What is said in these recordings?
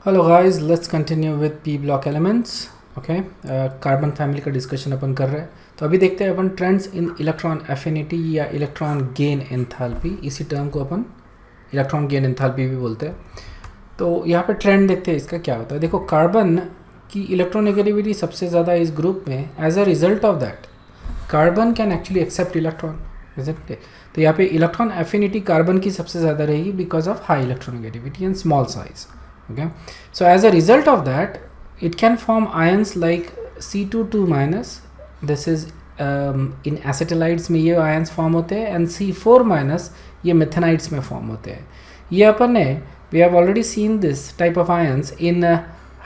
Hello guys, let's continue with P block elements. Okay, carbon family का discussion अपन कर रहे हैं। तो अभी देखते हैं अपन ट्रेंड्स इन इलेक्ट्रॉन एफिनिटी या इलेक्ट्रॉन गेन एंथैल्पी। इसी टर्म को अपन इलेक्ट्रॉन गेन एंथैल्पी भी बोलते हैं। तो यहाँ पे ट्रेंड देखते हैं इसका क्या होता है। देखो, कार्बन की इलेक्ट्रोनेगेटिविटी सबसे ज़्यादा इस ग्रुप में। As a result of that carbon can actually accept electron, isn't it? तो यहाँ पे इलेक्ट्रॉन एफिनिटी कार्बन की सबसे ज़्यादा रहेगी because of high electronegativity and small size. Okay, so as a result of that it can form ions like C22 minus. This is in acetylides में ये ions form होते हैं and C4 minus ये methanides में form होते हैं. ये अपन ने we have already seen this type of ions in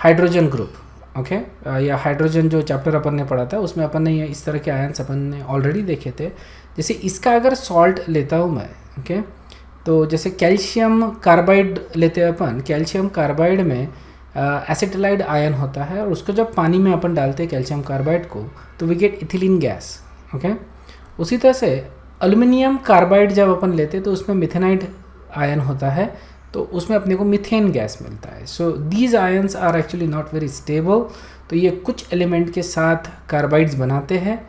hydrogen group. Okay, या हाइड्रोजन जो चैप्टर अपन ने पढ़ा था उसमें अपन ने ये इस तरह के आयन्स अपन ने ऑलरेडी देखे थे. जैसे इसका अगर सॉल्ट लेता हूँ मैं, ओके, तो जैसे कैल्शियम कार्बाइड लेते हैं अपन. कैल्शियम कार्बाइड में एसिटिलाइड आयन होता है और उसको जब पानी में अपन डालते हैं कैल्शियम कार्बाइड को तो we get ethylene gas. Okay, उसी तरह से एल्युमिनियम कार्बाइड जब अपन लेते हैं तो उसमें मिथेनाइड आयन होता है तो उसमें अपने को मिथेन गैस मिलता है. So these ions are actually not very stable. तो ये कुछ एलिमेंट के साथ कार्बाइड्स बनाते हैं,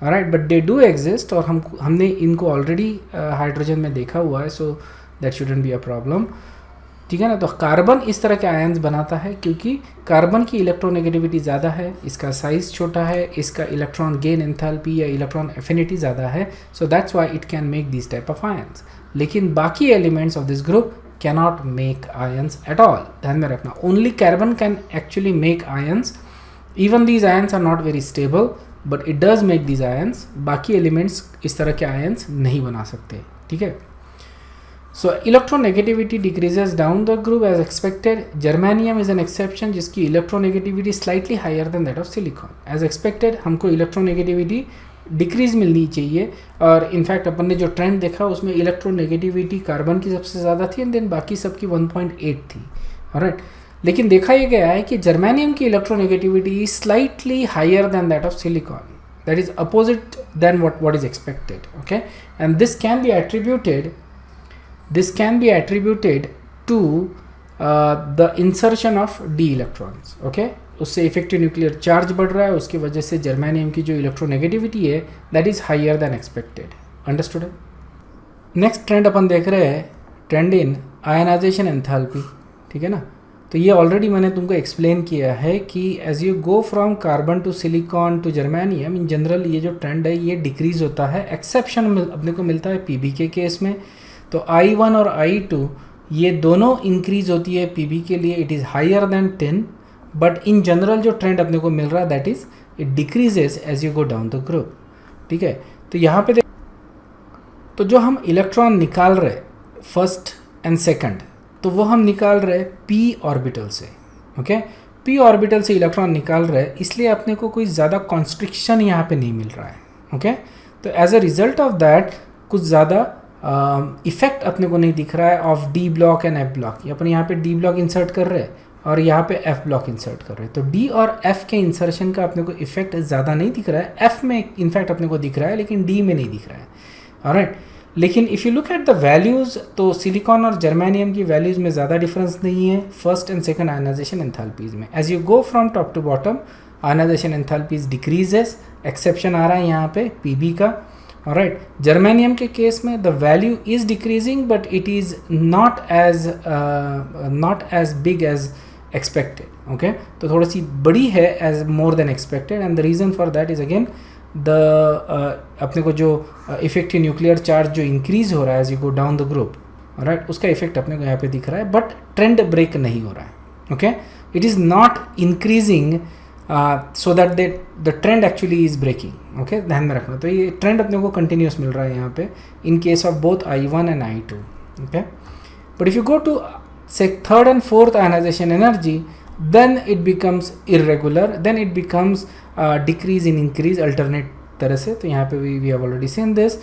right, but they do exist और हमने इनको ऑलरेडी हाइड्रोजन में देखा हुआ है. So that shouldn't be a problem, ठीक है ना. तो कार्बन इस तरह के आयन्स बनाता है क्योंकि कार्बन की इलेक्ट्रोनेगेटिविटी ज़्यादा है, इसका साइज़ छोटा है, इसका इलेक्ट्रॉन गेन एंथैल्पी या इलेक्ट्रॉन एफिनिटी ज़्यादा है. So that's why it can make this type of ions. लेकिन बाकी elements of this group cannot make ions at all. ध्यान में रखना, only carbon can actually make ions. Even these ions are not very stable but it does make these ions. बाकी elements इस तरह के ions नहीं बना सकते, ठीक है. So electronegativity decreases down the group as expected. Germanium is an exception जिसकी electronegativity slightly higher than that of silicon. As expected हमको इलेक्ट्रोनेगेटिविटी डिक्रीज मिलनी चाहिए और इनफैक्ट अपन ने जो ट्रेंड देखा उसमें इलेक्ट्रोनेगेटिविटी कार्बन की सबसे ज़्यादा थी एंड देन बाकी सबकी 1.8 थी, राइट. लेकिन देखा ये गया है कि जर्मेनियम की electronegativity is slightly higher than that of silicon. That is opposite than what is expected. Okay, and this can be attributed to the insertion of d electrons. ओके, उससे इफेक्टिव न्यूक्लियर चार्ज बढ़ रहा है, उसकी वजह से germanium की जो इलेक्ट्रोनेगेटिविटी है that is higher than expected. Understood? Next trend अपन देख रहे हैं, ट्रेंड इन आयनाइजेशन एंथैल्पी, ठीक है ना. तो ये ऑलरेडी मैंने तुमको एक्सप्लेन किया है कि as you go from carbon to silicon to germanium in general ये जो ट्रेंड है ये डिक्रीज होता है. एक्सेप्शन अपने को मिलता है पीबी के केस में. तो I1 और I2 ये दोनों इंक्रीज होती है पीबी के लिए, it is higher than 10. But in general जो ट्रेंड अपने को मिल रहा है that is it decreases as you go down the group, ठीक है. तो यहाँ पे तो जो हम इलेक्ट्रॉन निकाल रहे फर्स्ट एंड सेकंड तो वो हम निकाल रहे p ऑर्बिटल से. ओके, p ऑर्बिटल से इलेक्ट्रॉन निकाल रहे इसलिए अपने को कोई ज़्यादा कॉन्स्ट्रिक्शन यहाँ पे नहीं मिल रहा है. ओके, तो as a result of that कुछ ज़्यादा इफेक्ट अपने को नहीं दिख रहा है of D block and F block. अपन यहाँ पे डी ब्लॉक इंसर्ट कर रहे हैं और यहाँ पे एफ ब्लॉक इंसर्ट कर रहे हैं. तो डी और एफ के इंसर्शन का अपने को इफेक्ट ज़्यादा नहीं दिख रहा है. एफ में इनफैक्ट अपने को दिख रहा है लेकिन डी में नहीं दिख रहा है, ऑलराइट. लेकिन if you look at the values तो सिलिकॉन और जर्मेनियम की वैल्यूज़ में ज़्यादा डिफरेंस नहीं है first and second ionization enthalpies में. As you go from top to bottom ionization enthalpies decreases. Exception आ रहा है यहाँ पे पीबी का, ऑलराइट. जर्मेनियम के केस में the value is decreasing but it is not as big as expected. Okay, तो थोड़ी सी बड़ी है as more than expected and the reason for that is again the अपने को जो इफेक्टिव न्यूक्लियर चार्ज जो इंक्रीज हो रहा है as you go down the group, right, उसका इफेक्ट अपने को यहाँ पे दिख रहा है बट ट्रेंड ब्रेक नहीं हो रहा है. Okay, it is not increasing so that the trend actually is breaking. Okay, ध्यान में रखना. तो ये ट्रेंड अपने को कंटिन्यूस मिल रहा है यहाँ पे in case of both I1 and I2. Okay, but if you go to say third and fourth ionization energy then it becomes irregular, then it becomes decrease in increase alternate तरह से. तो यहाँ पे we have already seen this.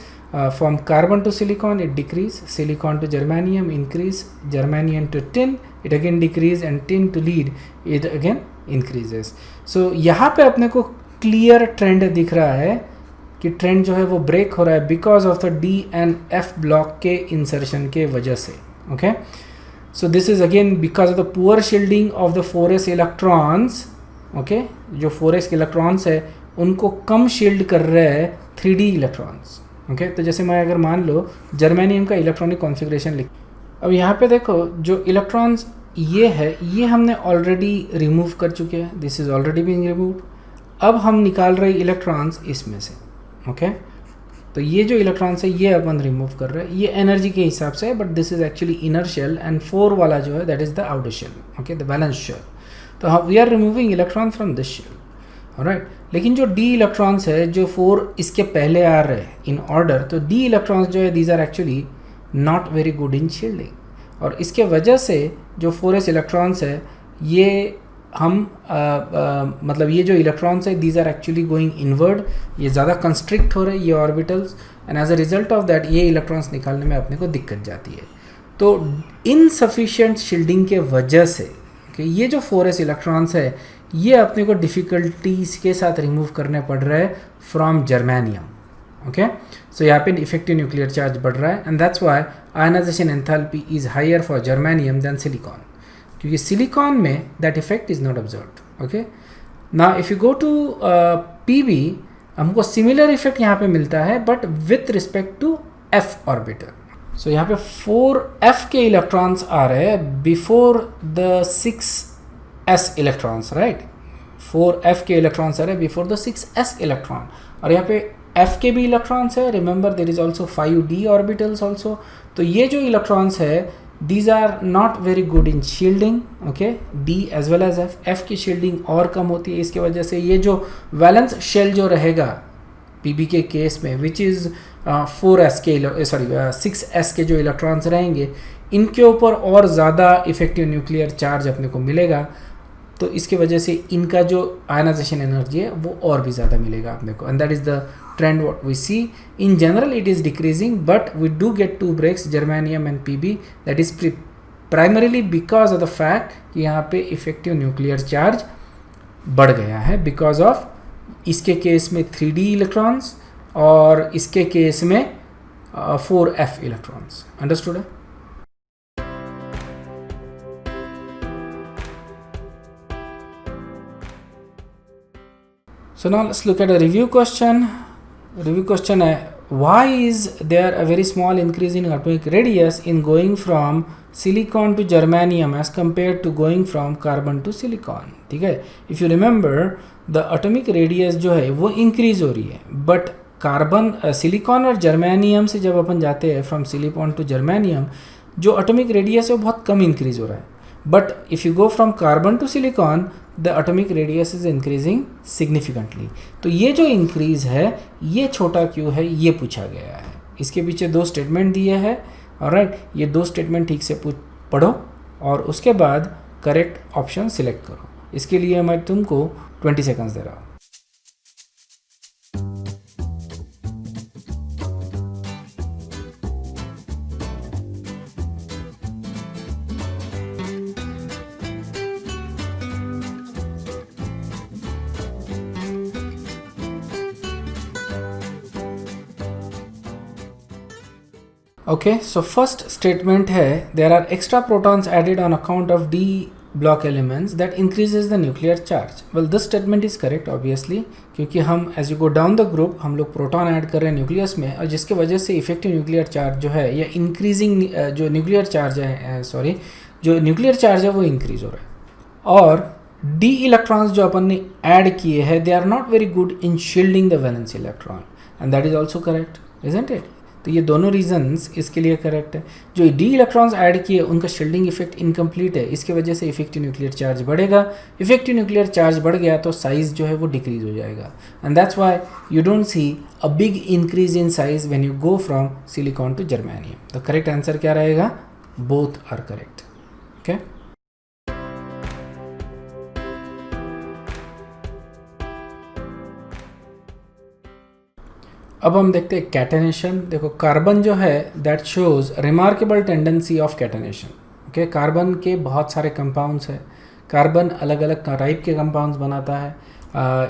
From carbon to silicon it decrease, silicon to germanium increase, germanium to tin it again decrease and tin to lead it again increases. So यहाँ पे अपने को clear trend दिख रहा है कि trend जो है वो ब्रेक हो रहा है because of the D and F block के इंसर्शन के वजह से. Okay, So this is again because of the poor shielding of the 4s electrons. Okay जो 4s के इलेक्ट्रॉन्स है उनको कम शील्ड कर रहे हैं 3d इलेक्ट्रॉन्स. ओके तो जैसे मैं अगर मान लो जर्मेनियम का इलेक्ट्रॉनिक कॉन्फ़िगरेशन लिख, अब यहाँ पे देखो जो इलेक्ट्रॉन्स ये है ये हमने ऑलरेडी रिमूव कर चुके हैं. This is already being removed. अब हम निकाल रहे इलेक्ट्रॉन्स इसमें से. ओके तो ये जो इलेक्ट्रॉन्स है ये अपन रिमूव कर रहे हैं. ये एनर्जी के हिसाब से है but this is actually inner shell and 4 वाला जो है that is the outer shell. Okay the valence shell. तो we are removing electron from this shell. Alright लेकिन जो डी इलेक्ट्रॉन्स है जो 4 इसके पहले आ रहे हैं इन ऑर्डर, तो डी इलेक्ट्रॉन्स जो है these are actually not very good in shielding. और इसके वजह से जो 4s इलेक्ट्रॉन्स है ये हम मतलब ये जो इलेक्ट्रॉन्स है these are actually going inward. ये ज़्यादा कंस्ट्रिक्ट हो रहे हैं ये orbitals and as a result of that ये इलेक्ट्रॉन्स निकालने में अपने को दिक्कत जाती है. तो इनसफिशिएंट शील्डिंग के वजह से कि ये जो 4s इलेक्ट्रॉन्स है ये अपने को डिफ़िकल्टीज के साथ रिमूव करने पड़ रहा है फ्रॉम जर्मेनियम. ओके सो यहाँ पे इफेक्टिव न्यूक्लियर चार्ज बढ़ रहा है and that's why ionization enthalpy is higher for germanium than silicon, क्योंकि सिलिकॉन में that effect is not observed. Okay now if you go to PB हमको similar effect यहाँ पे मिलता है but with respect to F orbital. So यहाँ पे 4f के इलेक्ट्रॉन्स आ रहे हैं before the 6s electrons. Right 4f के इलेक्ट्रॉन्स आ रहे हैं बिफोर द 6s इलेक्ट्रॉन. और यहाँ पे f के भी इलेक्ट्रॉन्स है. Remember there is also 5d orbitals also. तो ये जो इलेक्ट्रॉन्स है these are not very good in shielding. Okay d as well as f की शील्डिंग और कम होती है. इसके वजह से ये जो वैलेंस शेल जो रहेगा पीबी के केस में विच इज़ 4s के 6s के जो इलेक्ट्रॉन्स रहेंगे इनके ऊपर और ज़्यादा इफेक्टिव न्यूक्लियर चार्ज अपने को मिलेगा. तो इसके वजह से इनका जो आयनाइजेशन एनर्जी है वो और भी ज़्यादा मिलेगा अपने को and that is the trend what we see. In general it is decreasing but we do get 2 breaks germanium and PB. That is primarily because of the fact कि यहाँ पे इफेक्टिव न्यूक्लियर चार्ज बढ़ गया है because of इसके case में 3d electrons और इसके केस में 4f इलेक्ट्रॉन्स. अंडरस्टूड है? So now let's look at a review question. Review question है why is there a very small increase in atomic radius in going from silicon to germanium as compared to going from carbon to silicon. ठीक है, if you remember the atomic radius जो है वो increase हो रही है but carbon silicon और germanium से जब अपन जाते हैं फ्रॉम सिलिकॉन टू जर्मेनियम जो एटॉमिक रेडियस है वो बहुत कम इंक्रीज हो रहा है. But if you go from carbon to silicon the atomic radius is increasing significantly. तो ये जो इंक्रीज है ये छोटा क्यों है ये पूछा गया है. इसके पीछे 2 स्टेटमेंट दिए हैं. ऑलराइट ये 2 स्टेटमेंट ठीक से पढ़ो और उसके बाद करेक्ट ऑप्शन सिलेक्ट करो. इसके लिए मैं तुमको 20 सेकंड्स दे रहा हूँ. ओके सो फर्स्ट स्टेटमेंट है there are extra protons added on account of D block elements that increases the nuclear charge. Well this statement is correct obviously क्योंकि हम as you go down the group हम लोग proton add कर रहे हैं nucleus में और जिसके वजह से इफेक्टिव न्यूक्लियर चार्ज जो है या इंक्रीजिंग जो न्यूक्लियर चार्ज है जो न्यूक्लियर चार्ज है वो इंक्रीज हो रहा है. और डी इलेक्ट्रॉन्स जो अपन ने ऐड किए हैं they are not very good in shielding the valence electron and that is also correct isn't it. तो ये दोनों रीजंस इसके लिए करेक्ट है. जो डी इलेक्ट्रॉन्स ऐड किए उनका शील्डिंग इफेक्ट इनकम्प्लीट है. इसके वजह से इफेक्टिव न्यूक्लियर चार्ज बढ़ेगा. इफेक्टिव न्यूक्लियर चार्ज बढ़ गया तो साइज जो है वो डिक्रीज हो जाएगा and that's why you don't see a big increase in size when you go from silicon to germanium. तो करेक्ट आंसर क्या रहेगा? Both are correct. ओके अब हम देखते हैं कैटेनेशन. देखो कार्बन जो है that shows remarkable tendency of catenation. Okay carbon के बहुत सारे कंपाउंड्स है. कार्बन अलग अलग टाइप के कंपाउंड्स बनाता है.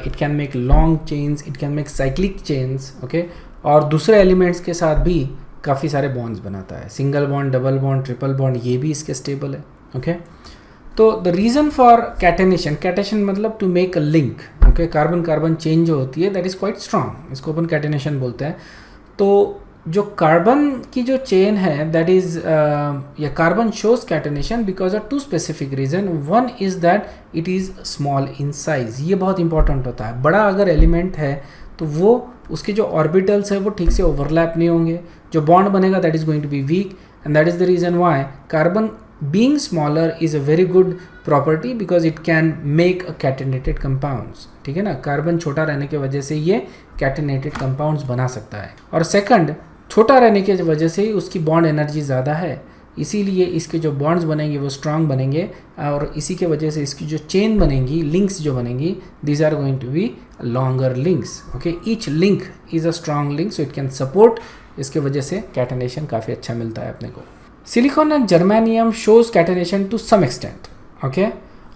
It can make long chains, it can make cyclic chains. Okay और दूसरे एलिमेंट्स के साथ भी काफ़ी सारे बॉन्ड्स बनाता है, single bond, double bond, triple bond, ये भी इसके स्टेबल है। ओके, तो the reason for catenation, catenation मतलब to make a link. Okay, carbon carbon chain जो होती है दैट इज़ क्वाइट स्ट्रांग, इसको अपन कैटेनेशन बोलते हैं। तो जो कार्बन की जो चेन है दैट इज़ या carbon shows catenation because of two specific reason. One is that it is small in size, ये बहुत इंपॉर्टेंट होता है। बड़ा अगर एलिमेंट है तो वो उसके जो ऑर्बिटल्स है वो ठीक से ओवरलैप नहीं होंगे, जो बॉन्ड बनेगा that is going to be weak, and that is the reason why carbon being smaller is a very good property because it can make a catenated compounds। ठीक है ना, कार्बन छोटा रहने की वजह से ये catenated compounds बना सकता है। और सेकंड, छोटा रहने की वजह से ही उसकी बॉन्ड एनर्जी ज़्यादा है, इसीलिए इसके जो बॉन्ड्स बनेंगे वो स्ट्रांग बनेंगे, और इसी के वजह से इसकी जो चेन बनेंगी, लिंक्स जो बनेंगी, these are going to be longer links. Okay, each link is a strong link, so it can support, इसके वजह से कैटेनेशन काफ़ी अच्छा मिलता है अपने को। Silicon and germanium shows catenation to some extent. Okay,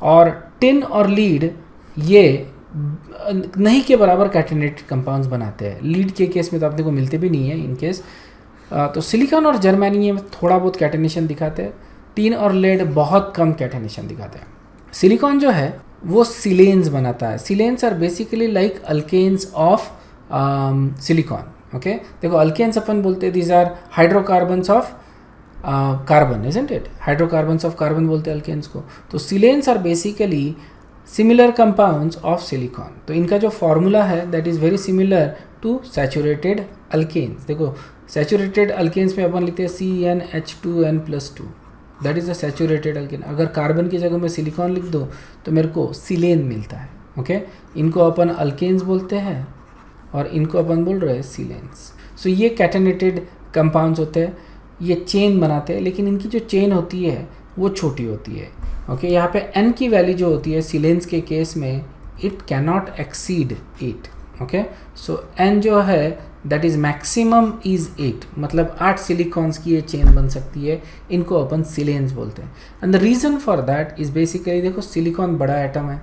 और टिन और लीड ये नहीं के बराबर कैटेनेटेड कंपाउंड्स बनाते हैं। लीड के केस में तो अपने को मिलते भी नहीं है इन केस। तो सिलिकॉन और जर्मेनियम थोड़ा बहुत कैटेनेशन दिखाते हैं, टिन और लेड बहुत कम कैटेनेशन दिखाते हैं। सिलिकॉन जो है वो सिलेन्स बनाता है। Silanes are basically like alkanes of silicon. Okay, देखो अल्केन्स अपन बोलते हैं these are hydrocarbons of carbon, isn't it, hydrocarbons of carbon बोलते हैं अल्केन्स को। तो silanes are basically similar compounds of silicon. तो इनका जो फॉर्मूला है that is very similar to saturated alkanes. देखो सैचुरेटेड अल्केन्स में अपन लिखते हैं CnH2n+2, that is a saturated alkane. अगर कार्बन की जगह में सिलिकॉन लिख दो तो मेरे को सिलेन मिलता है। ओके, इनको अपन अल्केन्स बोलते हैं और इनको अपन बोल रहे हैं सिलेन्स। सो ये कैटेनेटेड कंपाउंड्स होते हैं, ये चेन बनाते हैं, लेकिन इनकी जो चेन होती है वो छोटी होती है। ओके, यहाँ पे n की वैल्यू जो होती है सिलेन्स के केस में it can not exceed 8। Okay, so n जो है दैट इज़ मैक्सिमम इज़ 8, मतलब 8 सिलिकॉन्स की ये चेन बन सकती है, इनको अपन सिलेन्स बोलते हैं। And the reason for that is basically, देखो सिलिकॉन बड़ा एटम है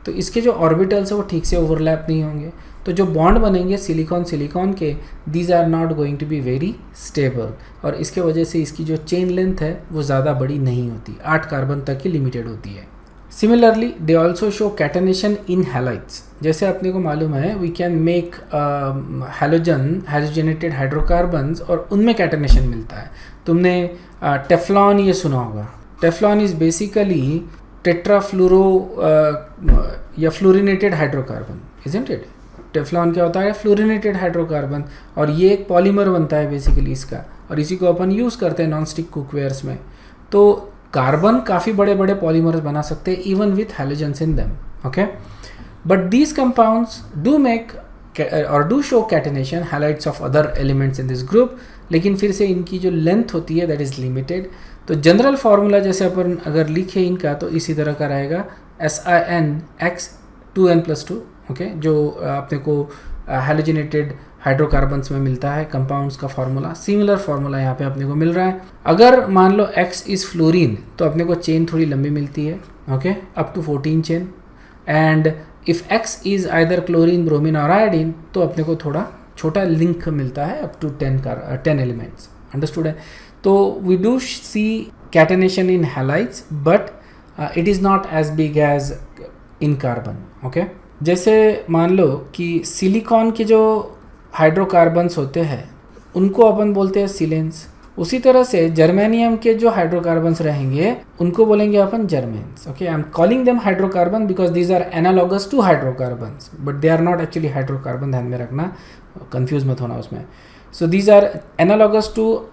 तो इसके जो ऑर्बिटल्स है वो ठीक से ओवरलैप नहीं होंगे, तो जो बॉन्ड बनेंगे सिलिकॉन सिलिकॉन के, these are not going to be very stable, और इसके वजह से इसकी जो चेन लेंथ है वो ज़्यादा बड़ी नहीं होती, 8 कार्बन तक की लिमिटेड होती है। Similarly they also show catenation in halides. जैसे अपने को मालूम है we can make halogenated hydrocarbons और उनमें कैटेनेशन मिलता है। तुमने टेफ्लॉन ये सुना होगा। टेफ्लॉन इज़ बेसिकली टेट्राफ्लोरो या fluorinated hydrocarbon, isn't it. Teflon क्या होता है? फ्लोरिनेटेड हाइड्रोकार्बन, और ये एक पॉलीमर बनता है बेसिकली इसका, और इसी को अपन यूज़ करते हैं नॉन स्टिक कुकवेयर्स में। तो कार्बन काफ़ी बड़े बड़े पॉलीमर्स बना सकते हैं even with halogens in them. Okay, but these compounds do make और do show catenation halides of other elements in this group, लेकिन फिर से इनकी जो लेंथ होती है दैट इज़ लिमिटेड। तो जनरल फार्मूला जैसे अपन अगर लिखे इनका तो इसी तरह का रहेगा SiNX2n+2। ओके, जो अपने को हैलोजेनेटेड हाइड्रोकार्बन्स में मिलता है कंपाउंड्स का फार्मूला, सिमिलर फार्मूला यहाँ पे अपने को मिल रहा है। अगर मान लो X इज़ फ्लोरीन तो अपने को चेन थोड़ी लंबी मिलती है, okay, up to 14 chain. And if X is either chlorine, bromine और आयोडीन तो अपने को थोड़ा छोटा लिंक मिलता है अप टू 10 एलिमेंट्स। अंडरस्टूड है? तो we do see catenation in halides but it is not as big as in carbon. Okay, जैसे मान लो कि सिलिकॉन के जो हाइड्रोकार्बन्स होते हैं उनको अपन बोलते हैं सिलेन्स, उसी तरह से जर्मेनियम के जो हाइड्रोकार्बन्स रहेंगे उनको बोलेंगे अपन germanes. Okay, I am calling them hydrocarbon because these are analogous to hydrocarbons but they are not actually hydrocarbon, ध्यान में रखना, कंफ्यूज मत होना उसमें। So these are analogous to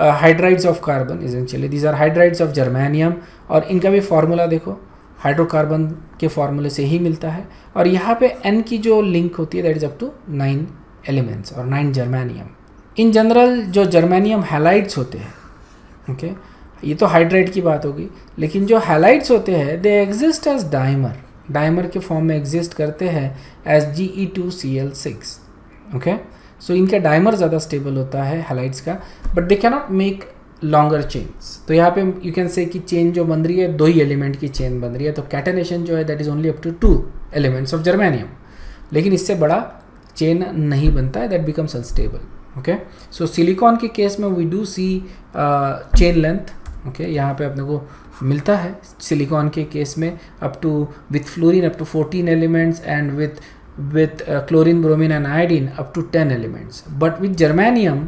hydrides of carbon, essentially these are hydrides of germanium, और इनका भी formula देखो हाइड्रोकार्बन के फार्मूले से ही मिलता है। और यहाँ पे N की जो लिंक होती है that is up to 9 elements और 9 जर्मेनियम। इन जनरल जो जर्मेनियम हैलाइड्स होते हैं, ओके, ये तो हाइड्राइड की बात होगी, लेकिन जो हैलाइड्स होते हैं they exist as dimer, dimer के फॉर्म में एग्जिस्ट करते हैं एज Ge2Cl6। ओके, सो इनका डाइमर ज़्यादा स्टेबल होता है हैलाइड्स का, but they cannot make longer chains. तो यहाँ पे यू कैन से कि चेन जो बन रही है 2 ही एलिमेंट की चेन बन रही है, तो कैटेनेशन जो है that is only up to 2 elements of germanium, लेकिन इससे बड़ा चेन नहीं बनता है, that becomes unstable. Okay. So silicon के केस में we do see chain length, okay, यहाँ पे अपने को मिलता है सिलिकॉन के केस में up to with fluorine up to 14 elements and with chlorine, bromine and iodine up to 10 elements, but with germanium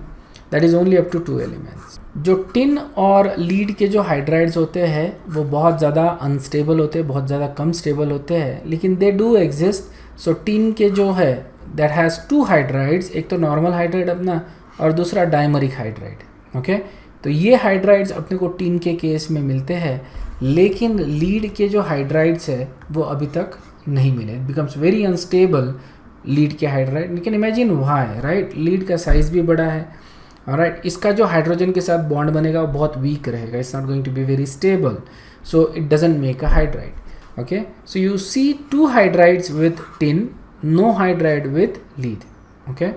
that is only up to 2 elements. जो tin और लीड के जो हाइड्राइड्स होते हैं वो बहुत ज़्यादा अनस्टेबल होते हैं, बहुत ज़्यादा कम स्टेबल होते हैं, लेकिन दे डू एग्जिस्ट। सो टिन के जो है दैट हैज़ 2 हाइड्राइड्स, एक तो नॉर्मल हाइड्राइड अपना और दूसरा डाइमरिक हाइड्राइड, ओके। तो ये हाइड्राइड्स अपने को टिन के केस में मिलते हैं, लेकिन लीड के जो हाइड्राइड्स है वो अभी तक नहीं मिले। It becomes very unstable lead के hydride. You can imagine why, right? Lead का साइज भी बड़ा है, राइट? इसका जो हाइड्रोजन के साथ बॉन्ड बनेगा वो बहुत वीक रहेगा, it's not going to be very stable, so it doesn't make a hydride, okay. So you see 2 hydrides with tin, no hydride with lead, okay.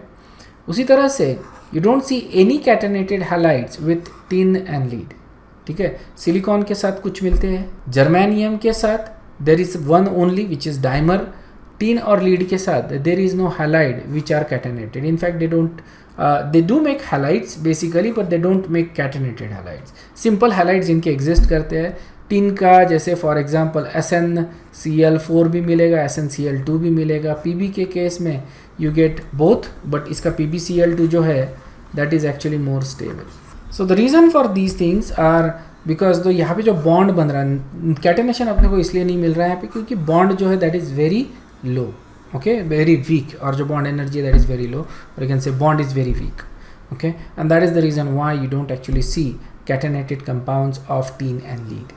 उसी तरह से you don't see any catenated halides with tin and lead, ठीक है। Silicon के साथ कुछ मिलते हैं, जर्मेनियम के साथ there is one only which is dimer, tin और lead के साथ there is no halide which are catenated. In fact they don't they do make halides basically but they don't make catenated halides. Simple halides इनके exist करते हैं। tin का जैसे for example SnCl4 भी मिलेगा, SnCl2 भी मिलेगा। Pb के केस में you get both but इसका PbCl2 जो है that is actually more stable. So the reason for these things are because तो यहाँ पे जो बॉन्ड बन रहा है, कैटेनेशन अपने को इसलिए नहीं मिल रहा है यहाँ पे क्योंकि बॉन्ड जो है that is very low, okay, very weak, और जो bond energy that is very low, और you can say bond is very weak, okay, and that is the reason why you don't actually see catenated compounds of tin and lead.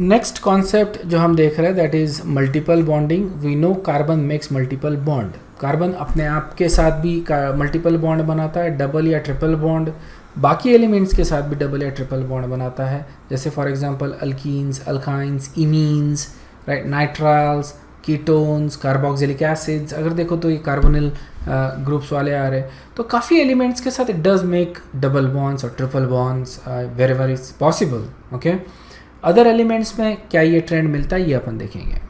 Next concept जो हम देख रहे हैं that is multiple bonding. We know carbon makes multiple bond, carbon अपने आप के साथ भी मल्टीपल बॉन्ड बनाता है, डबल या ट्रिपल बॉन्ड, बाकी एलिमेंट्स के साथ भी डबल या ट्रिपल बॉन्ड बनाता है, जैसे for example alkenes, alkynes, imines, right, nitriles, ketones, carboxylic acids. अगर देखो तो ये कार्बोनिल ग्रुप्स वाले आ रहे हैं, तो काफ़ी एलिमेंट्स के साथ it does make double bonds और triple bonds wherever is possible, okay. Other elements में क्या ये ट्रेंड मिलता है ये अपन देखेंगे।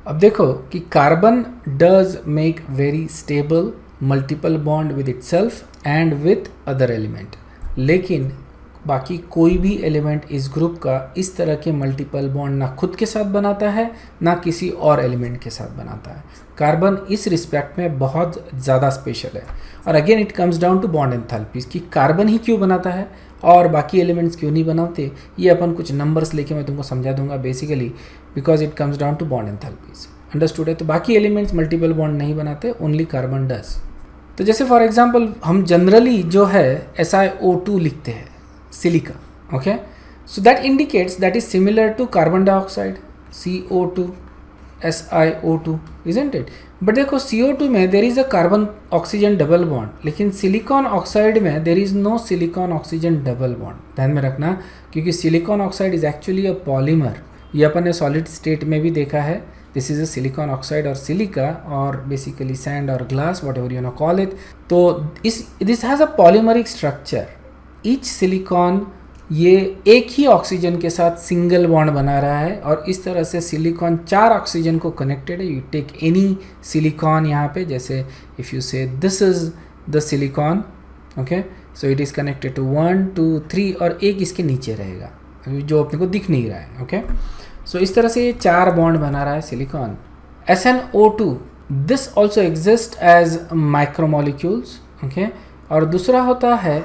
अब देखो कि carbon does make very stable multiple bond with itself and with other element, लेकिन बाकी कोई भी एलिमेंट इस ग्रुप का इस तरह के मल्टीपल बॉन्ड ना खुद के साथ बनाता है ना किसी और एलिमेंट के साथ बनाता है। कार्बन इस रिस्पेक्ट में बहुत ज़्यादा स्पेशल है, और again it comes down to bond enthalpies कि कार्बन ही क्यों बनाता है और बाकी एलिमेंट्स क्यों नहीं बनाते। ये अपन कुछ नंबर्स लेके मैं तुमको समझा दूंगा, basically because it comes down to bond enthalpies, understood है। तो बाकी एलिमेंट्स मल्टीपल बॉन्ड नहीं बनाते, ओनली कार्बन डज। तो जैसे फॉर एग्जांपल हम जनरली जो है SiO2 लिखते हैं, silica, okay, so that indicates that is similar to carbon dioxide, CO2, SiO2, isn't it? But देखो CO2 में there is a carbon oxygen double bond, लेकिन सिलिकॉन ऑक्साइड में there is no silicon oxygen double bond. ध्यान में रखना, क्योंकि silicon oxide is actually a polymer, ये अपन ने सॉलिड स्टेट में भी देखा है। This is a silicon oxide और सिलिका और बेसिकली सैंड और glass, whatever you know call it. तो this has a polymeric structure. Each silicon ये एक ही ऑक्सीजन के साथ सिंगल बॉन्ड बना रहा है, और इस तरह से सिलिकॉन 4 ऑक्सीजन को कनेक्टेड है। यू टेक एनी सिलिकॉन यहाँ पे, जैसे if you say this is the silicon, okay, so it is connected to 1 2 3, और एक इसके नीचे रहेगा जो अपने को दिख नहीं रहा है, ओके। सो इस तरह से ये 4 बॉन्ड बना रहा है silicon. SnO2 this also exist as micromolecules, okay. और दूसरा होता है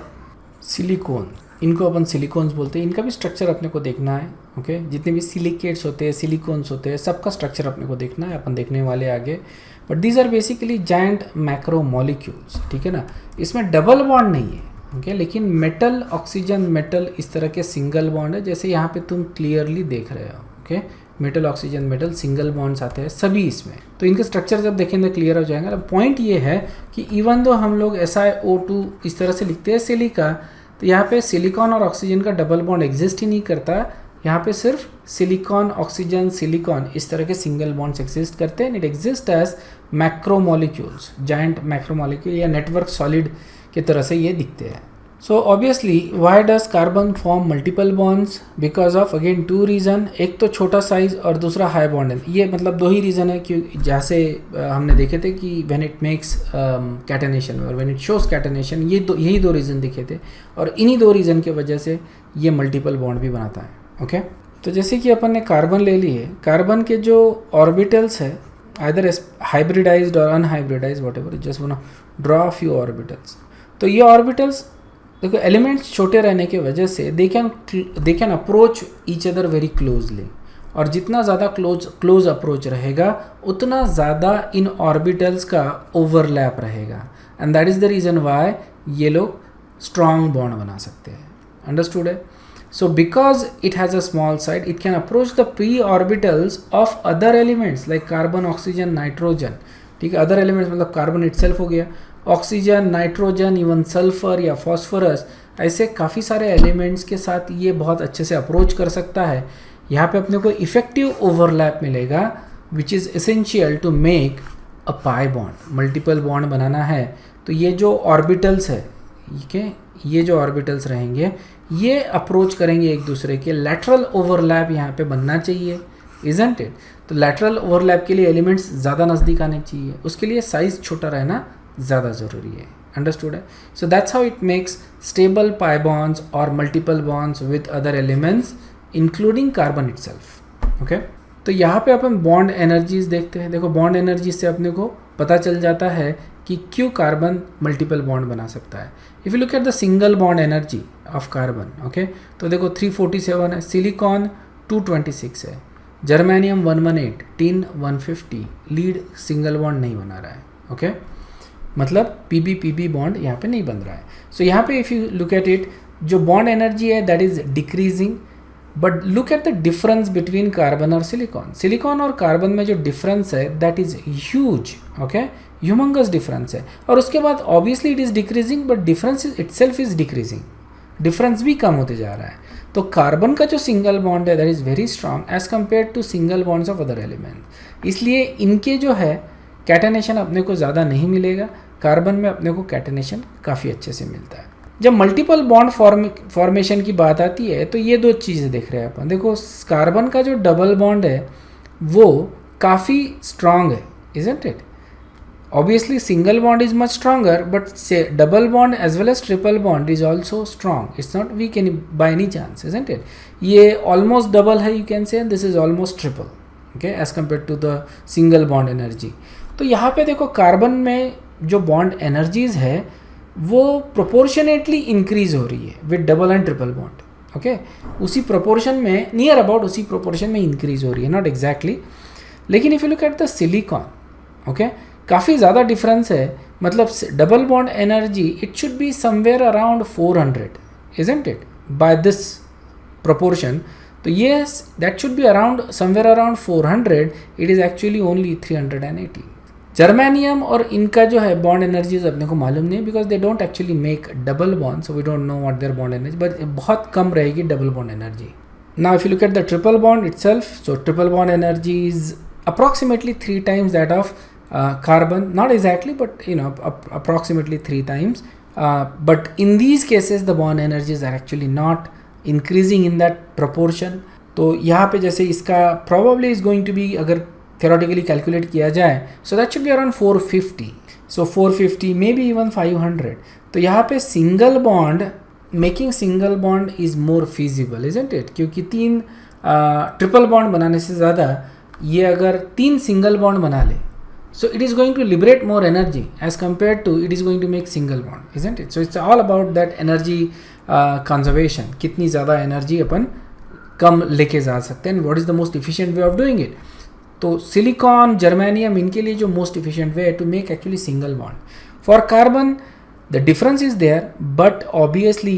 सिलिकॉन, इनको अपन सिलिकॉन्स बोलते हैं। इनका भी स्ट्रक्चर अपने को देखना है, ओके। जितने भी सिलिकेट्स होते हैं, सिलिकॉन्स होते हैं, सबका स्ट्रक्चर अपने को देखना है, अपन देखने वाले आगे। But these are basically giant macromolecules, ठीक है ना। इसमें डबल बॉन्ड नहीं है, ओके, लेकिन मेटल ऑक्सीजन मेटल इस तरह के सिंगल बॉन्ड है, जैसे यहाँ पे तुम क्लियरली देख रहे हो, okay. Metal oxygen metal single bonds आते हैं सभी इसमें, तो इनके स्ट्रक्चर जब देखेंगे क्लियर हो जाएगा। पॉइंट ये है कि इवन दो हम लोग SiO2 इस तरह से लिखते हैं सिलिका, तो यहाँ पे सिलिकॉन और ऑक्सीजन का डबल बॉन्ड एग्जिस्ट ही नहीं करता। यहाँ पे सिर्फ सिलिकॉन ऑक्सीजन सिलिकॉन इस तरह के सिंगल बॉन्ड्स एग्जिस्ट करते हैं। It exist as macromolecules, giant macromolecule या नेटवर्क सॉलिड की तरह से ये दिखते हैं। So obviously why does carbon form multiple bonds? Because of again two reason, एक तो छोटा साइज और दूसरा हाई बॉन्ड है। ये मतलब दो ही रीज़न है कि जैसे हमने देखे थे कि व्हेन इट मेक्स कैटेनेशन और व्हेन इट शोज कैटेनेशन, यही दो रीज़न दिखे थे और इन्हीं दो रीज़न की वजह से ये मल्टीपल बॉन्ड भी बनाता है। ओके तो जैसे कि अपन ने कार्बन ले ली है, कार्बन के जो ऑर्बिटल्स है आइदर हाइब्रिडाइज्ड और unhybridised whatever, just want to draw few orbitals. तो ये ऑर्बिटल्स देखो एलिमेंट्स छोटे रहने की वजह से they can approach each other very closely, और जितना ज़्यादा क्लोज अप्रोच रहेगा उतना ज़्यादा इन ऑर्बिटल्स का ओवरलैप रहेगा, and that is the reason Y ये लोग स्ट्रॉन्ग बॉन्ड बना सकते हैं। अंडरस्टूड है? So because it has a small side it can approach the pre orbitals of other elements like carbon, oxygen, nitrogen. ठीक है, अदर एलिमेंट्स मतलब carbon itself हो गया, ऑक्सीजन, नाइट्रोजन, इवन सल्फर या फॉस्फोरस, ऐसे काफ़ी सारे एलिमेंट्स के साथ ये बहुत अच्छे से अप्रोच कर सकता है। यहाँ पे अपने को इफेक्टिव ओवरलैप मिलेगा which is essential to make a pi bond. Multiple bond बनाना है तो ये जो ऑर्बिटल्स है, ठीक है, ये जो ऑर्बिटल्स रहेंगे ये अप्रोच करेंगे एक दूसरे के, लैटरल ओवरलैप यहाँ पे बनना चाहिए, इजंट इट? तो लैटरल ओवरलैप के लिए एलिमेंट्स ज़्यादा नज़दीक आने चाहिए, उसके लिए साइज़ छोटा रहना ज़्यादा ज़रूरी है। अंडरस्टूड है? So that's how it makes stable pi bonds और multiple bonds with other elements including carbon itself. Okay, तो यहाँ पे अपन बॉन्ड एनर्जीज देखते हैं। देखो बॉन्ड एनर्जी से अपने को पता चल जाता है कि क्यों कार्बन मल्टीपल बॉन्ड बना सकता है। If you look at the single bond energy of carbon, okay, तो देखो 347 है, सिलिकॉन 226 है, germanium 118, tin 150, lead single bond नहीं बना रहा है। ओके मतलब पीबी बॉन्ड यहाँ पे नहीं बन रहा है। सो यहाँ पे if you look at it, जो बॉन्ड एनर्जी है that is decreasing, but look at the difference between carbon और सिलिकॉन। सिलिकॉन और कार्बन में जो डिफरेंस है that is huge, okay, humongous difference है। और उसके बाद obviously it is decreasing but difference itself is decreasing, difference भी कम होते जा रहा है। तो कार्बन का जो सिंगल बॉन्ड है that is very strong as compare to single bonds of other element. इसलिए इनके जो है कैटेनेशन अपने को ज़्यादा नहीं मिलेगा, कार्बन में अपने को कैटेनेशन काफ़ी अच्छे से मिलता है। जब मल्टीपल बॉन्ड फॉर्मेशन की बात आती है तो ये दो चीज़ें देख रहे हैं अपन। देखो कार्बन का जो डबल बॉन्ड है वो काफ़ी स्ट्रांग है, isn't it? Obviously single bond is much stronger but say double bond as well as triple bond is also strong, it's not weak any by any chance, isn't it? ये almost double है, you can say this is almost triple, okay, as compare to the single bond energy. तो यहाँ पे देखो carbon में जो bond energies है वो प्रोपोर्शनेटली इंक्रीज हो रही है with double and triple bond, okay, उसी प्रोपोर्शन में, नियर अबाउट उसी प्रोपोर्शन में इंक्रीज हो रही है, नॉट एग्जैक्टली। लेकिन if you look at the silicon, okay, काफ़ी ज़्यादा डिफरेंस है, मतलब double bond energy it should be somewhere around 400, isn't it, by this proportion. तो ये that should be around somewhere around 400, it is actually only 380। Germanium और इनका जो है बॉन्ड एनर्जीज अपने को मालूम नहीं, because they don't actually make double bond, so we don't know what their bond energy, but बहुत कम रहेगी double bond energy. Now if you look at the triple bond itself, so triple bond energy is approximately 3 times that of carbon, not exactly but you know approximately 3 times, but in these cases the bond energies are actually not increasing in that proportion। तो यहाँ पे जैसे इसका probably is going to be, अगर theoretically calculate किया जाए, so that should be around 450, so 450 maybe even 500। तो यहाँ पे single bond, making single bond is more feasible, isn't it? क्योंकि 3 ट्रिपल बॉन्ड बनाने से ज़्यादा ये अगर 3 सिंगल बॉन्ड बना ले, so it is going to liberate more energy as compared to it is going to make single bond, isn't it? So it's all about that energy conservation, कितनी ज़्यादा energy अपन कम लेके जा सकते हैं, and what is the most efficient way of doing it? तो silicon, germanium, इनके लिए जो मोस्ट इफिशिएंट वे है to make actually single bond. For carbon the difference is there but obviously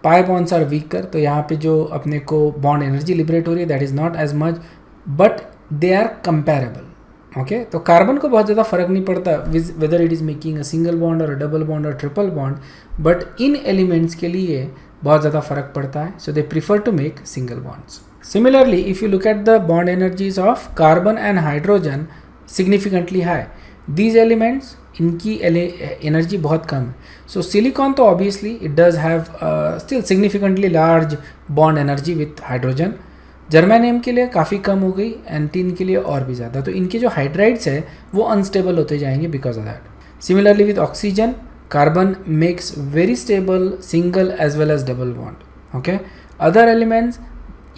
pi bonds are weaker, तो यहाँ पे जो अपने को बॉन्ड एनर्जी लिबरेट हो रही है that is not as much, but they are comparable, okay. तो कार्बन को बहुत ज़्यादा फर्क नहीं पड़ता whether it is making a single bond और अ डबल बॉन्ड और ट्रिपल बॉन्ड, बट इन एलिमेंट्स के लिए बहुत ज़्यादा फर्क पड़ता है, so they prefer to make single bonds. Similarly, if you look at the bond energies of carbon and hydrogen, significantly high. These elements इनकी एनर्जी बहुत कम है. सो सिलिकॉन तो obviously it does have still significantly large bond energy with hydrogen. Germanium के लिए काफ़ी कम हो गई and tin के लिए और भी ज़्यादा. तो इनके जो हाइड्राइड्स है वो अनस्टेबल होते जाएंगे because of that. Similarly with oxygen, carbon makes very stable single as well as double bond. Okay, other elements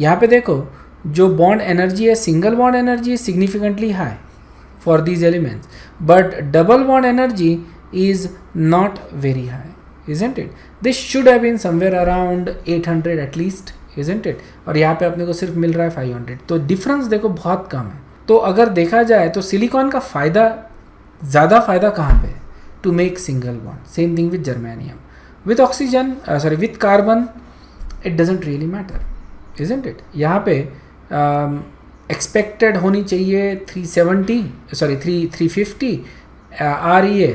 यहाँ पे देखो जो बॉन्ड एनर्जी है, single bond energy is significantly high for these elements, but double bond energy is not very high, isn't it? This should have been somewhere around 800 at least, isn't it? और यहाँ पे अपने को सिर्फ मिल रहा है 500. तो डिफरेंस देखो बहुत कम है. तो अगर देखा जाए तो सिलिकॉन का फ़ायदा, ज़्यादा फ़ायदा कहाँ पे है? To make single bond. Same thing with germanium. With oxygen, sorry with carbon, it doesn't really matter, isn't it? यहाँ पे एक्सपेक्टेड होनी चाहिए 350 REA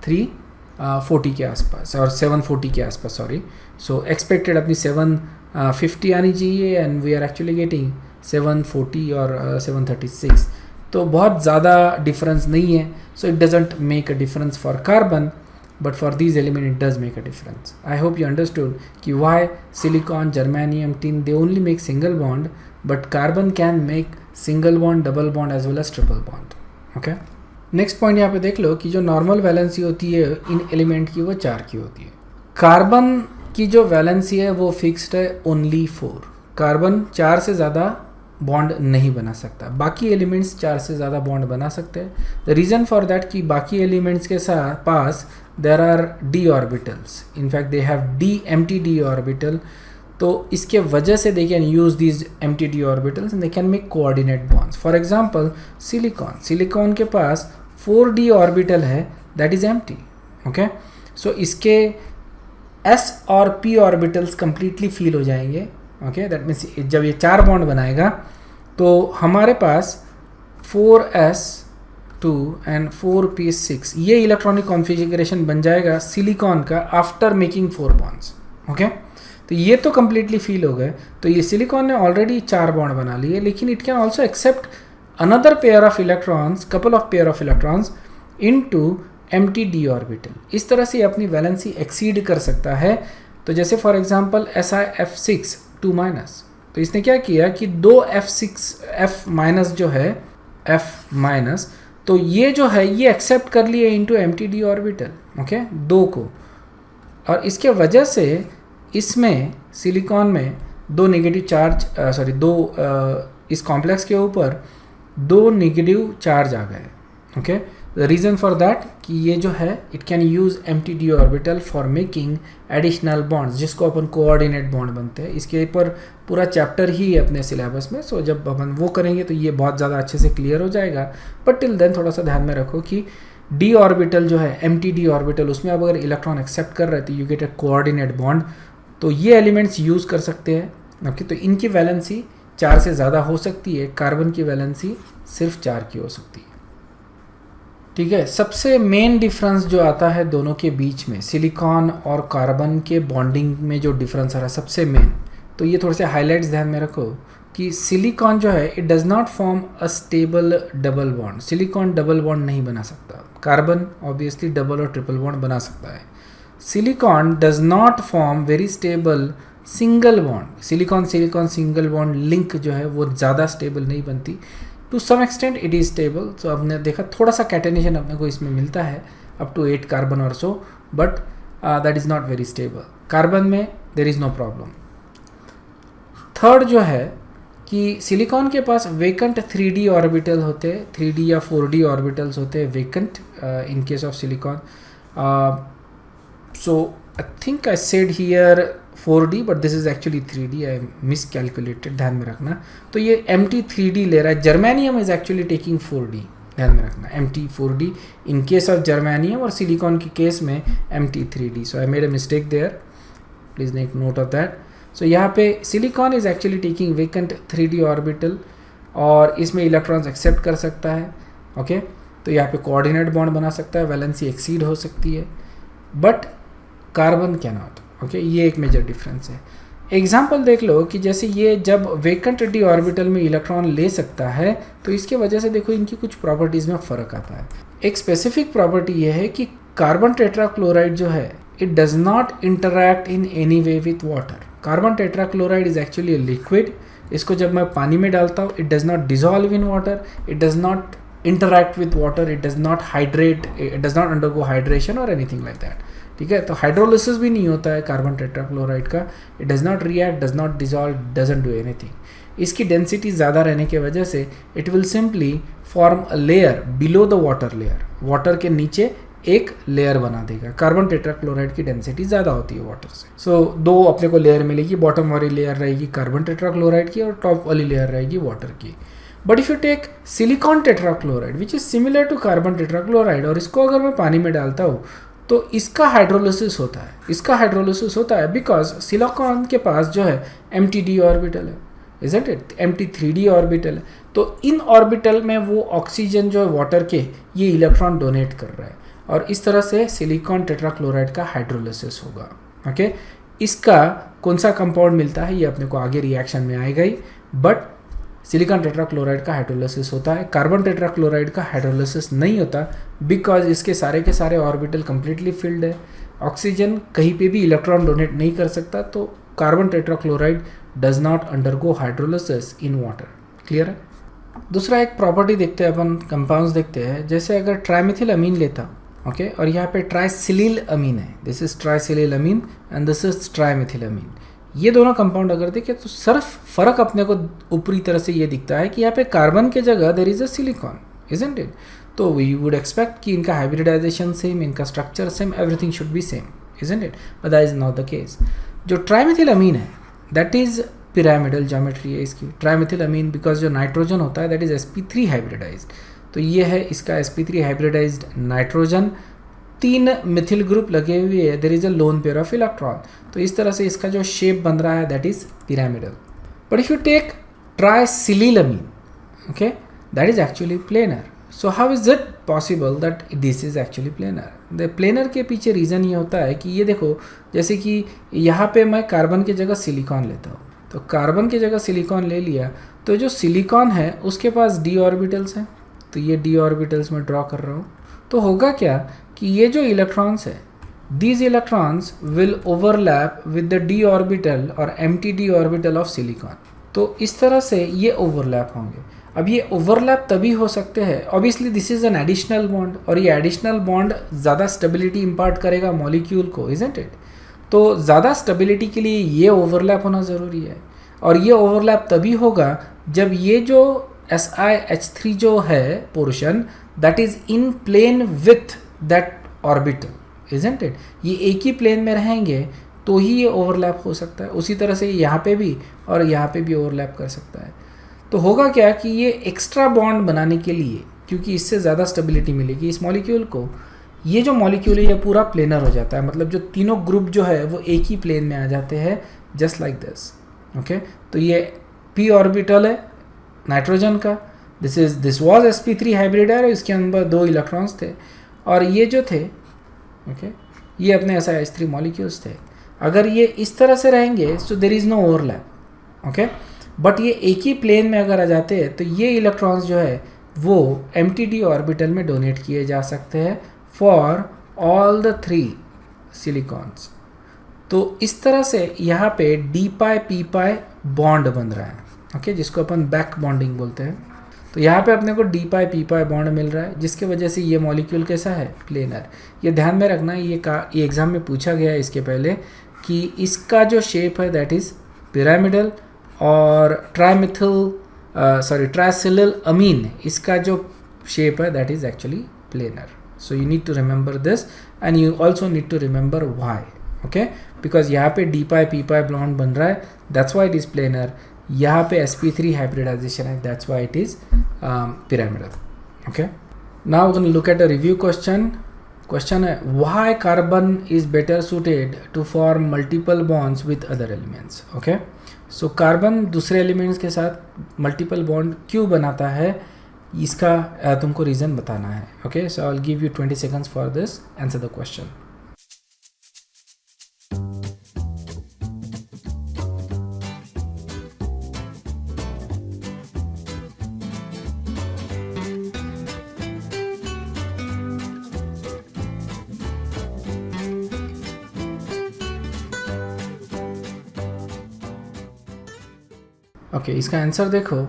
340 के आसपास और 740 के आसपास, सॉरी. सो एक्सपेक्टेड अपनी 750 आनी चाहिए and we are actually getting 740 और 736. तो बहुत ज़्यादा डिफरेंस नहीं है. So it doesn't make a difference for carbon, but for these elements it does make a difference. I hope you understood कि why silicon, germanium, tin they only make single bond, but carbon can make single bond, double bond as well as triple bond. Okay. Next point यहाँ पे देख लो कि जो normal valency होती है इन element की वो 4 की होती है. कार्बन की जो वैलेंसी है वो फिक्स्ड है ओनली 4. कार्बन 4 से ज़्यादा बॉन्ड नहीं बना सकता. बाकी एलिमेंट्स 4 से ज़्यादा बॉन्ड बना सकते हैं. द रीज़न फॉर दैट कि बाकी एलिमेंट्स के साथ पास there are d orbitals. In fact they have empty d orbital. तो इसके वजह से they can use these empty d orbitals and they can make coordinate bonds. For example silicon के पास 4d ऑर्बिटल है that is empty. Okay, so इसके s और p orbitals completely fill हो जाएंगे. ओके, दैट मीन्स जब ये 4 bond बनाएगा तो हमारे पास 4s2 एंड 4p6 ये इलेक्ट्रॉनिक कॉन्फ़िगरेशन बन जाएगा सिलिकॉन का आफ्टर मेकिंग 4 बॉन्ड्स. ओके, तो ये तो कंप्लीटली फिल हो गए. तो ये सिलिकॉन ने ऑलरेडी 4 बॉन्ड बना लिए, लेकिन it can also accept another pair of electrons, couple of pair of electrons into empty d orbital. इस तरह से अपनी वैलेंसी एक्सीड कर सकता है. तो जैसे फॉर एग्जांपल SiF6 2 माइनस, तो इसने क्या किया कि 2 F माइनस जो है F माइनस, तो ये जो है ये एक्सेप्ट कर लिए into empty d orbital. Okay, 2 को. और इसके वजह से इसमें सिलिकॉन में 2 नेगेटिव चार्ज, सॉरी 2 इस कॉम्प्लेक्स के ऊपर 2 नेगेटिव चार्ज आ गए. Okay, the reason for that कि ये जो है it can use empty d orbital for making additional bonds, जिसको अपन कोऑर्डिनेट बॉन्ड बनते हैं. इसके ऊपर पूरा चैप्टर ही है अपने सिलेबस में. सो जब अपन वो करेंगे तो ये बहुत ज़्यादा अच्छे से क्लियर हो जाएगा. बट टिल देन थोड़ा सा ध्यान में रखो कि d ऑर्बिटल जो है एम्प्टी d ऑर्बिटल, उसमें अब अगर इलेक्ट्रॉन एक्सेप्ट कर रहे तो you get a coordinate bond. तो ये एलिमेंट्स यूज़ कर सकते हैं. ओके, तो इनकी वैलेंसी 4 से ज़्यादा हो सकती है. कार्बन की वैलेंसी सिर्फ 4 की हो सकती है. ठीक है, सबसे मेन डिफरेंस जो आता है दोनों के बीच में, सिलिकॉन और कार्बन के बॉन्डिंग में जो डिफरेंस आ रहा है सबसे मेन, तो ये थोड़े से हाइलाइट्स ध्यान में रखो कि सिलिकॉन जो है it does not form a stable double bond. Silicon double bond नहीं बना सकता. कार्बन ऑब्वियसली डबल और ट्रिपल बॉन्ड बना सकता है. Silicon does not form very stable single bond. Silicon single bond link जो है वो ज़्यादा स्टेबल नहीं बनती. To some extent it is stable. So हमने देखा थोड़ा सा कैटेनेशन अपने को इसमें मिलता है अप टू 8 कार्बन और so, but that is not very stable. Carbon में there is no problem. Third जो है कि सिलिकॉन के पास वेकेंट 3d ऑर्बिटल होते हैं, 3d या 4d ऑर्बिटल्स होते हैं vacant in case of silicon. So I think I said here 4d but this is actually 3d. आई मिसकैलकुलेटेड, ध्यान में रखना. तो ये एम्प्टी 3d ले रहा है. Germanium is actually taking 4d, ध्यान में रखना. Empty 4d in case of germanium और सिलिकॉन के केस में empty 3d. So I made a mistake there, please make note of that. So यहाँ पे silicon is actually taking vacant 3d orbital और इसमें इलेक्ट्रॉन्स एक्सेप्ट कर सकता है. ओके, तो यहाँ पे कोऑर्डिनेट बॉन्ड बना सकता है, वैलेंसी एक्सीड हो सकती है, but carbon can not. Okay, ये एक मेजर डिफरेंस है. एग्जाम्पल देख लो कि जैसे ये जब वेकेंट d ऑर्बिटल में इलेक्ट्रॉन ले सकता है तो इसके वजह से देखो इनकी कुछ प्रॉपर्टीज़ में फ़र्क आता है. एक स्पेसिफिक प्रॉपर्टी ये है कि कार्बन टेट्राक्लोराइड जो है it does not interact in any way with water. Carbon tetrachloride is actually a liquid. इसको जब मैं पानी में डालता हूँ it does not dissolve in water, it does not interact with water, it does not hydrate, it does not undergo hydration or anything like that. ठीक है, तो हाइड्रोलिसिस भी नहीं होता है कार्बन टेट्राक्लोराइड का. It does not react, does not dissolve, doesn't do anything. इसकी density ज़्यादा रहने की वजह से it will simply form a layer below the water layer. Water के नीचे एक लेयर बना देगा. कार्बन टेट्राक्लोराइड की डेंसिटी ज़्यादा होती है वाटर से. सो दो अपने को लेयर मिलेगी. बॉटम वाली लेयर रहेगी कार्बन टेट्राक्लोराइड की और टॉप वाली लेयर रहेगी वाटर की. But if you take silicon tetrachloride which is similar to carbon tetrachloride और इसको अगर मैं पानी में डालता हूँ तो इसका हाइड्रोलिसिस होता है. इसका हाइड्रोलिसिस होता है बिकॉज सिलिकॉन के पास जो है एम्प्टी ऑर्बिटल है, इजंट इट, एम्प्टी ऑर्बिटल है. तो इन ऑर्बिटल में वो ऑक्सीजन जो है वाटर के ये इलेक्ट्रॉन डोनेट कर रहा है और इस तरह से सिलिकॉन टेट्राक्लोराइड का हाइड्रोलिसिस होगा. ओके, इसका कौन सा कंपाउंड मिलता है ये अपने को आगे रिएक्शन में आएगा ही. बट सिलिकॉन टेट्राक्लोराइड का हाइड्रोलिसिस होता है. कार्बन टेट्राक्लोराइड का हाइड्रोलिसिस नहीं होता बिकॉज इसके सारे के सारे ऑर्बिटल कंप्लीटली फिल्ड है. ऑक्सीजन कहीं पे भी इलेक्ट्रॉन डोनेट नहीं कर सकता. तो carbon tetrachloride does not undergo hydrolysis in water. Clear है. दूसरा एक प्रॉपर्टी देखते हैं अपन, कंपाउंड्स देखते हैं. जैसे अगर ट्राइमेथिल अमीन लेता, ओके, और यहाँ पे ट्राइसिलिल अमीन है. This is trisilyl amine and this is trimethyl amine. ये दोनों कंपाउंड अगर देखें तो सिर्फ फ़र्क अपने को ऊपरी तरह से ये दिखता है कि यहाँ पे कार्बन के जगह there is a silicon, isn't it. तो वी वुड एक्सपेक्ट कि इनका हाइब्रिडाइजेशन सेम, इनका structure same, everything should be same, isn't it. But that is not the case. जो ट्राइमेथिल अमीन है दैट इज़ पिरामिडल ज्योमेट्री है इसकी. ट्राइमेथिल अमीन बिकॉज जो nitrogen होता है दैट इज़ sp3 हाइब्रिडाइज्ड. तो ये है इसका sp3 hybridised nitrogen. 3 methyl group लगे हुए है. There is a lone pair of electron. तो इस तरह से इसका जो शेप बन रहा है that is pyramidal. But if you take trisilyl amine, okay, that is actually planar. So how is it possible that this is actually planar? The planar के पीछे रीज़न ये होता है कि ये देखो, जैसे कि यहाँ पे मैं कार्बन की जगह सिलिकॉन लेता हूँ. तो कार्बन की जगह सिलिकॉन ले लिया तो जो सिलिकॉन है उसके पास d ऑर्बिटल्स हैं. तो ये d ऑर्बिटल्स मैं ड्रॉ कर रहा हूँ. तो होगा क्या कि ये जो इलेक्ट्रॉन्स है these electrons will overlap with the d orbital or empty d orbital of silicon. तो इस तरह से ये ओवरलैप होंगे. अब ये ओवरलैप तभी हो सकते हैं, obviously this is an additional bond और ये एडिशनल बॉन्ड ज़्यादा स्टेबिलिटी इम्पार्ट करेगा मॉलिक्यूल को, इजंट इट. तो ज़्यादा स्टेबिलिटी के लिए ये ओवरलैप होना ज़रूरी है. और ये ओवरलैप तभी होगा जब ये जो SiH3 जो है portion that is in plane with that orbital, isn't it. ये एक ही प्लेन में रहेंगे तो ही ये ओवरलैप हो सकता है. उसी तरह से यहाँ पे भी और यहाँ पे भी ओवरलैप कर सकता है. तो होगा क्या कि ये एक्स्ट्रा बॉन्ड बनाने के लिए, क्योंकि इससे ज़्यादा स्टेबिलिटी मिलेगी इस मॉलिक्यूल को, ये जो मॉलिक्यूल है ये पूरा प्लेनर हो जाता है. मतलब जो तीनों ग्रुप जो है वो एक ही प्लेन में आ जाते हैं जस्ट लाइक दिस. ओके, तो ये p ऑर्बिटल है नाइट्रोजन का. दिस वाज sp3 हाइब्रिड है और इसके अंदर 2 इलेक्ट्रॉन्स थे और ये जो थे, ओके, ये अपने SiH3 मॉलिक्यूल्स थे. अगर ये इस तरह से रहेंगे so there is no overlap. Okay, but ये एक ही प्लेन में अगर आ जाते हैं तो ये इलेक्ट्रॉन्स जो है वो एम्प्टी ऑर्बिटल में डोनेट किए जा सकते हैं फॉर ऑल द 3 सिलिकॉन्स. तो इस तरह से यहाँ पे d pi p pi bond बन रहा है, ओके, जिसको अपन बैक बॉन्डिंग बोलते हैं. तो यहाँ पे अपने को d pi p pi bond मिल रहा है जिसके वजह से ये मॉलिक्यूल कैसा है, प्लेनर. ये ध्यान में रखना, ये एग्जाम में पूछा गया है इसके पहले कि इसका जो शेप है दैट इज़ पिरामिडल और ट्राइसिलिल अमीन इसका जो शेप है that is actually planar. So you need to remember this and you also need to remember why. Okay, because यहाँ पे d pi p pi bond बन रहा है, that's why it is planar. यहाँ पे sp3 हाइब्रिडाइजेशन है, that's why it is pyramidal. Okay, now we can look at a review question. Question है why carbon is better suited to form multiple bonds with other elements. Okay, so carbon दूसरे elements के साथ multiple bond क्यों बनाता है, इसका तुमको reason बताना है. Okay, so I will give you 20 seconds for this. Answer the question. Okay इसका आंसर देखो।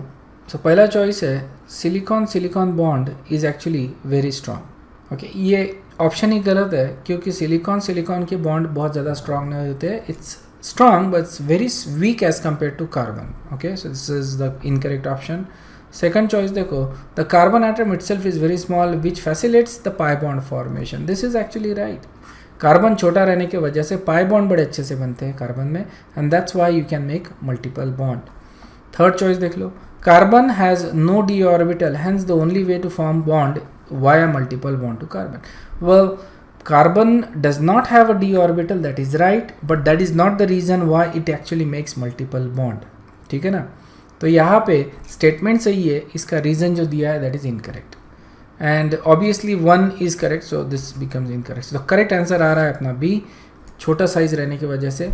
सो पहला चॉइस है silicon silicon bond is actually very strong. Okay ये ऑप्शन ही गलत है क्योंकि सिलिकॉन सिलिकॉन के बॉन्ड बहुत ज़्यादा स्ट्रॉन्ग नहीं होते। It's strong but it's very weak as compared to carbon. Okay, so this is the incorrect option. Second choice देखो, the carbon atom itself is very small which facilitates the pi bond formation. This is actually right. Carbon छोटा रहने की वजह से pi bond बड़े अच्छे से बनते हैं कार्बन में and that's why you can make multiple bond. Third choice देख लो, carbon has no D orbital hence the only way to form bond via multiple bond to carbon. Well carbon does not have a d orbital, that is right, but that is not the reason why it actually makes multiple bond. ठीक है ना, तो यहाँ पे statement सही है, इसका reason जो दिया है that is incorrect and obviously 1 is correct, so this becomes incorrect. तो करेक्ट आंसर आ रहा है अपना बी, छोटा साइज रहने की वजह से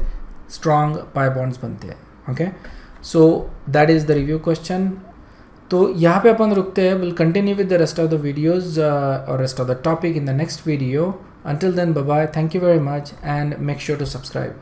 स्ट्रॉन्ग पाई बॉन्ड्स बनते हैं। Okay, so that is the review question. तो यहाँ पे अपन रुकते हैं, will continue with the rest of the videos और rest of the topic in the next video. Until then, bye bye, thank you very much and make sure to subscribe.